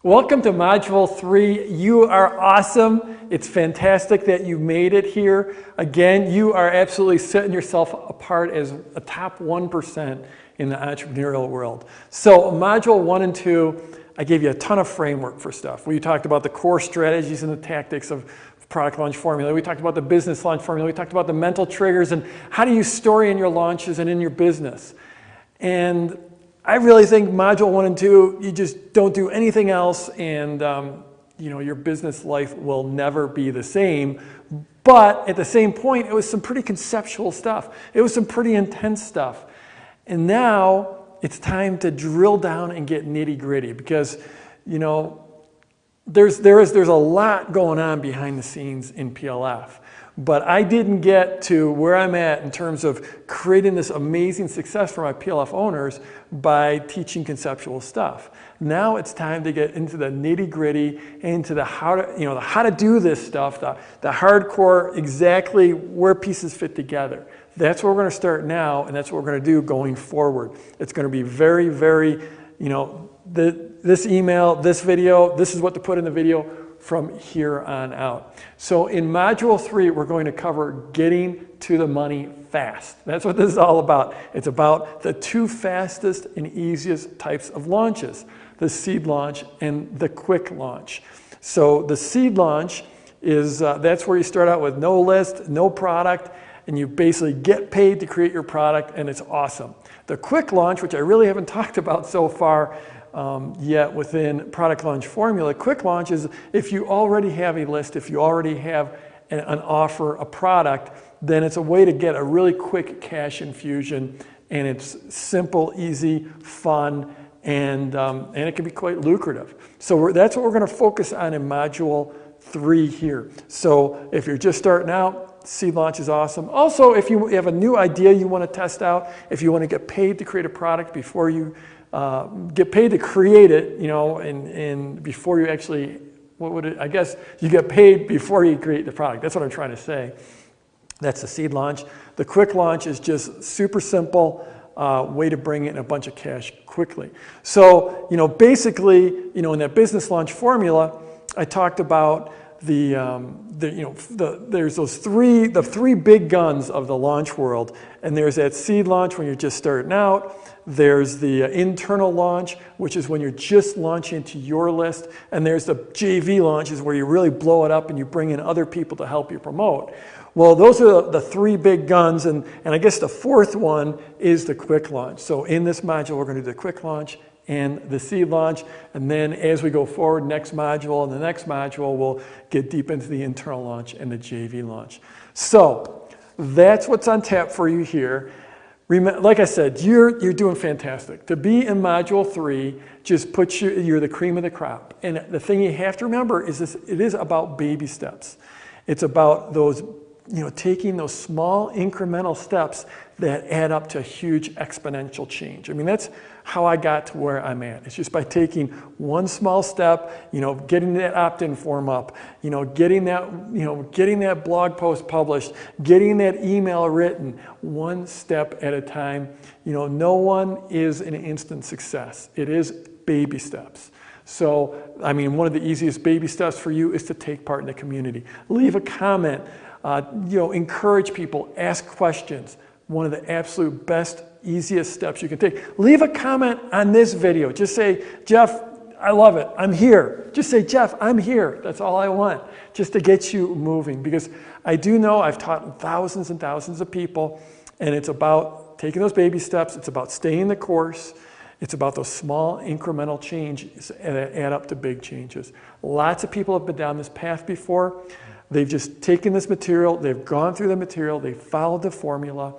Welcome to Module 3. You are awesome. It's fantastic that you made it here. Again, you are absolutely setting yourself apart as a top 1% in the entrepreneurial world. So Module 1 and 2, I gave you a ton of framework for stuff. We talked about the core strategies and the tactics of product launch formula. We talked about the business launch formula. We talked about the mental triggers and how do you story in your launches and in your business. And I really think Module 1 and 2, you just don't do anything else and your business life will never be the same. But at the same point, it was some pretty conceptual stuff. It was some pretty intense stuff. And now it's time to drill down and get nitty gritty because, there's a lot going on behind the scenes in PLF. But I didn't get to where I'm at in terms of creating this amazing success for my PLF owners by teaching conceptual stuff. Now it's time to get into the nitty gritty, into the how to do this stuff, the hardcore, exactly where pieces fit together. That's where we're going to start now, and that's what we're going to do going forward. It's going to be very, very, this email, this video, this is what to put in the video from here on out. So in Module 3, we're going to cover getting to the money fast. That's what this is all about. It's about the two fastest and easiest types of launches, the seed launch and the quick launch. So the seed launch is, that's where you start out with no list, no product, and you basically get paid to create your product, and it's awesome. The quick launch, which I really haven't talked about so far, yet within product launch formula. Quick launch is if you already have a list, if you already have an offer, a product, then it's a way to get a really quick cash infusion, and it's simple, easy, fun, and it can be quite lucrative. So that's what we're going to focus on in Module 3 here. So if you're just starting out, seed launch is awesome. Also, if you have a new idea you want to test out, if you want to get paid to create a product before you get paid to create it, and before you actually, I guess you get paid before you create the product. That's what I'm trying to say. That's the seed launch. The quick launch is just super simple way to bring in a bunch of cash quickly. So, basically, in that business launch formula, I talked about there's the three big guns of the launch world, and there's that seed launch when you're just starting out. There's the internal launch, which is when you're just launching to your list, and there's the JV launch, is where you really blow it up and you bring in other people to help you promote. Well, those are the three big guns, and I guess the fourth one is the quick launch. So in this module, we're going to do the quick launch and the seed launch, and then as we go forward, next module and the next module, we'll get deep into the internal launch and the JV launch. So that's what's on tap for you here. Like I said, you're doing fantastic. To be in Module 3 just puts you're the cream of the crop. And the thing you have to remember is this: it is about baby steps. It's about those, taking those small incremental steps that add up to a huge exponential change. I mean, that's how I got to where I'm at. It's just by taking one small step, getting that opt-in form up, getting that blog post published, getting that email written, one step at a time. No one is an instant success. It is baby steps. So, one of the easiest baby steps for you is to take part in the community. Leave a comment, encourage people, ask questions. One of the absolute best, easiest steps you can take. Leave a comment on this video. Just say, Jeff, I love it. I'm here. Just say, Jeff, I'm here. That's all I want, just to get you moving. Because I do know I've taught thousands and thousands of people, and it's about taking those baby steps. It's about staying the course. It's about those small incremental changes that add up to big changes. Lots of people have been down this path before. They've just taken this material, they've gone through the material, they've followed the formula,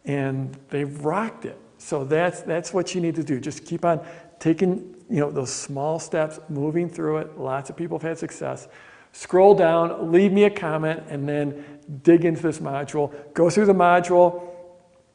and they've rocked it. So that's what you need to do. Just keep on taking those small steps, moving through it. Lots of people have had success. Scroll down, leave me a comment, and then dig into this module. Go through the module.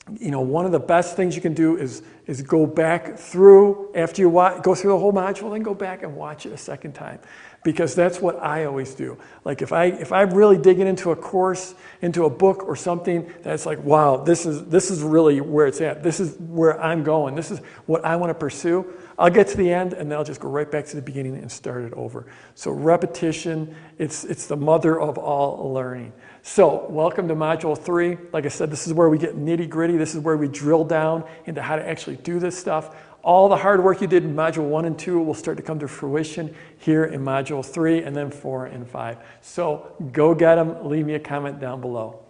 One of the best things you can do is is go back through, after you go through the whole module, then go back and watch it a second time. Because that's what I always do. Like if I'm really digging into a course, into a book or something, that's like, wow, this is really where it's at. This is where I'm going. This is what I want to pursue. I'll get to the end and then I'll just go right back to the beginning and start it over. So repetition, it's the mother of all learning. So welcome to Module 3. Like I said, this is where we get nitty gritty. This is where we drill down into how to actually do this stuff. All the hard work you did in Module 1 and 2 will start to come to fruition here in Module 3 and then 4 and 5. So go get them. Leave me a comment down below.